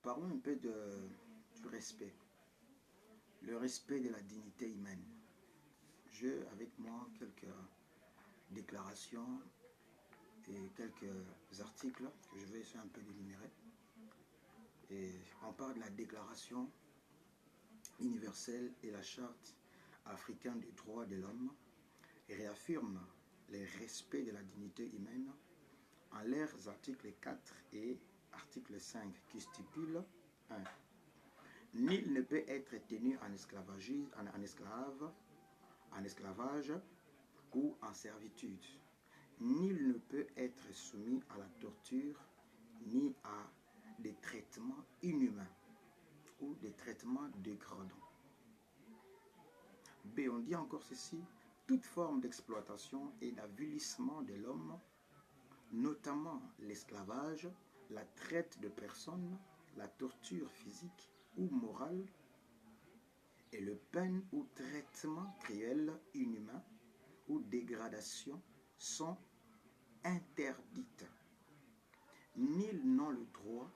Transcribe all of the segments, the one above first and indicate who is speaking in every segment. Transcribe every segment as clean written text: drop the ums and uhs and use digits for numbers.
Speaker 1: Parlons un peu du respect. Le respect de la dignité humaine. J'ai avec moi quelques déclarations et quelques articles que je vais essayer un peu d'énumérer. Et on parle de la Déclaration universelle et la Charte africaine des droits de l'homme et réaffirme le respect de la dignité humaine en leurs articles 4 et article 5 qui stipulent 1. Nul ne peut être tenu en esclavage ou en servitude. Nul ne peut être soumis à la torture ni à des traitements inhumains ou des traitements dégradants. B. On dit encore ceci, toute forme d'exploitation et d'avilissement de l'homme, notamment l'esclavage, la traite de personnes, la torture physique ou morale, et le peine ou traitement cruel, inhumain ou dégradation sont interdites. Nul n'a le droit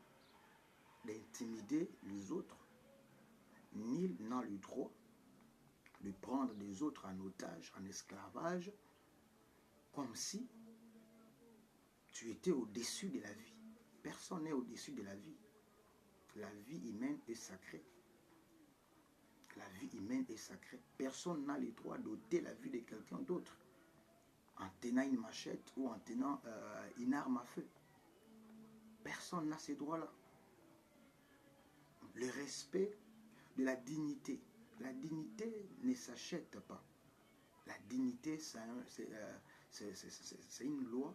Speaker 1: d'intimider les autres, nul n'a le droit de prendre les autres en otage, en esclavage, comme si tu étais au-dessus de la vie. Personne n'est au-dessus de la vie. La vie humaine est sacrée. La vie humaine est sacrée. Personne n'a le droit d'ôter la vie de quelqu'un d'autre en tenant une machette ou en tenant une arme à feu. Personne n'a ces droits-là. Le respect de la dignité. La dignité ne s'achète pas. La dignité, c'est une loi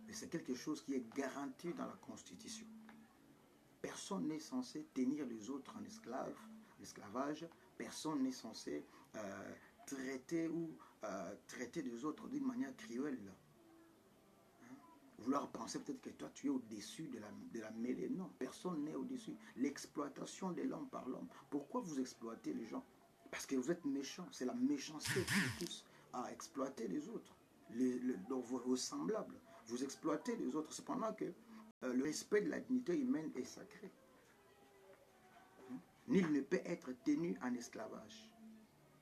Speaker 1: et c'est quelque chose qui est garanti dans la Constitution. Personne n'est censé tenir les autres en esclavage. Personne n'est censé traiter les autres d'une manière cruelle. Vouloir penser peut-être que toi tu es au-dessus de la mêlée. Non, personne n'est au-dessus. L'exploitation de l'homme par l'homme. Pourquoi vous exploitez les gens? Parce que vous êtes méchants. C'est la méchanceté qui vous pousse à exploiter les autres. Vos semblables. Vous exploitez les autres. Cependant que le respect de la dignité humaine est sacré. Nul ne peut être tenu en esclavage.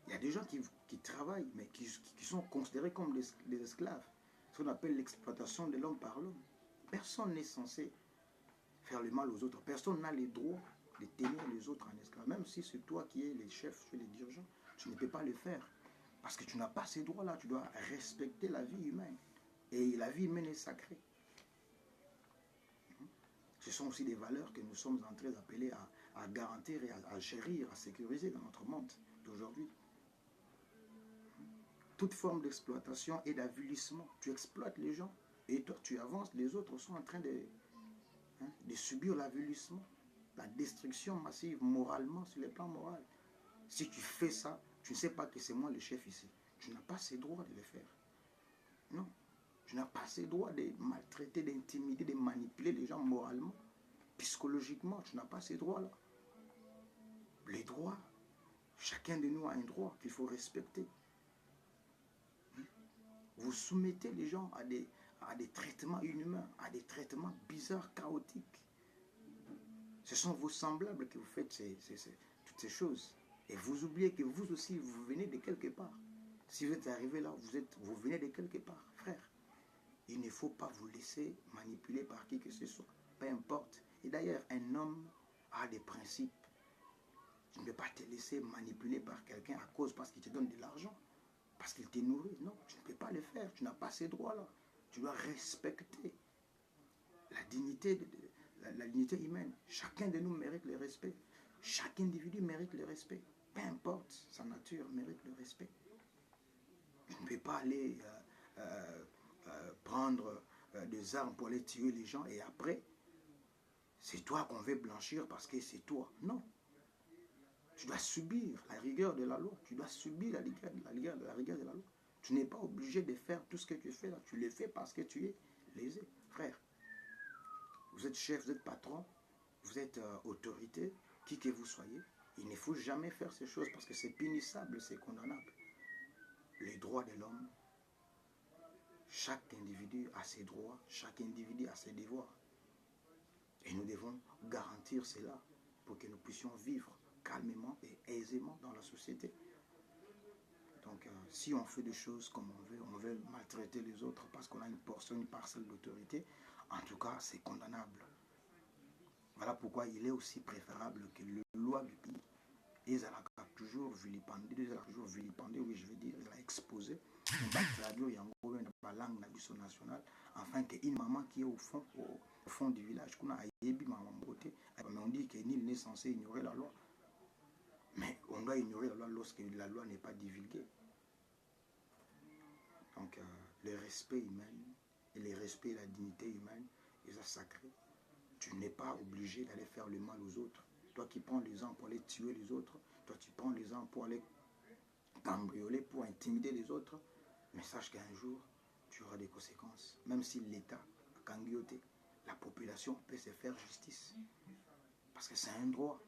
Speaker 1: Il y a des gens qui travaillent, mais qui sont considérés comme des esclaves. Ce qu'on appelle l'exploitation de l'homme par l'homme. Personne n'est censé faire le mal aux autres. Personne n'a le droit de tenir les autres en esclavage. Même si c'est toi qui es le chef, tu es le dirigeant, tu ne peux pas le faire. Parce que tu n'as pas ces droits-là. Tu dois respecter la vie humaine. Et la vie humaine est sacrée. Ce sont aussi des valeurs que nous sommes en train d'appeler à garantir et à chérir, à sécuriser dans notre monde d'aujourd'hui. Toute forme d'exploitation et d'avilissement. Tu exploites les gens et toi tu avances, les autres sont en train de subir l'avilissement, la destruction massive moralement, sur le plan moral. Si tu fais ça, tu ne sais pas que c'est moi le chef ici. Tu n'as pas ces droits de le faire. Non. Tu n'as pas ces droits de maltraiter, d'intimider, de manipuler les gens moralement, psychologiquement. Tu n'as pas ces droits-là. Les droits, chacun de nous a un droit qu'il faut respecter. Vous soumettez les gens à des traitements inhumains, à des traitements bizarres, chaotiques. Ce sont vos semblables que vous faites toutes ces choses. Et vous oubliez que vous aussi, vous venez de quelque part. Si vous êtes arrivé là, vous venez de quelque part, frère. Il ne faut pas vous laisser manipuler par qui que ce soit. Peu importe. Et d'ailleurs, un homme a des principes. Tu ne peux pas te laisser manipuler par quelqu'un parce qu'il te donne de l'argent. Parce qu'il t'est nourri. Non, tu ne peux pas le faire. Tu n'as pas ces droits-là. Tu dois respecter la dignité humaine. Chacun de nous mérite le respect. Chaque individu mérite le respect. Peu importe sa nature, mérite le respect. Tu ne peux pas aller prendre des armes pour aller tuer les gens et après, c'est toi qu'on veut blanchir parce que c'est toi. Non. Tu dois subir la rigueur de la loi. Tu dois subir la rigueur de la loi. Tu n'es pas obligé de faire tout ce que tu fais là. Tu le fais parce que tu es lésé. Frère, vous êtes chef, vous êtes patron, vous êtes autorité, qui que vous soyez. Il ne faut jamais faire ces choses parce que c'est punissable, c'est condamnable. Les droits de l'homme, chaque individu a ses droits, chaque individu a ses devoirs. Et nous devons garantir cela pour que nous puissions vivre calmement et aisément dans la société. Donc, si on fait des choses comme on veut maltraiter les autres parce qu'on a une portion, une parcelle d'autorité, en tout cas, c'est condamnable. Voilà pourquoi il est aussi préférable que les lois du pays, ils ont toujours vilipendé, oui, je veux dire, ils ont exposé, traduire la langue nationale, afin qu'une maman qui est au fond du village, mais on dit que nul n'est censé ignorer la loi. Mais on doit ignorer la loi lorsque la loi n'est pas divulguée. Donc, le respect humain et le respect de la dignité humaine, ils sont sacrés. Tu n'es pas obligé d'aller faire le mal aux autres. Toi qui prends les armes pour aller tuer les autres, toi tu prends les armes pour aller cambrioler, pour intimider les autres, mais sache qu'un jour, tu auras des conséquences. Même si l'État a cangioté, la population peut se faire justice. Parce que c'est un droit.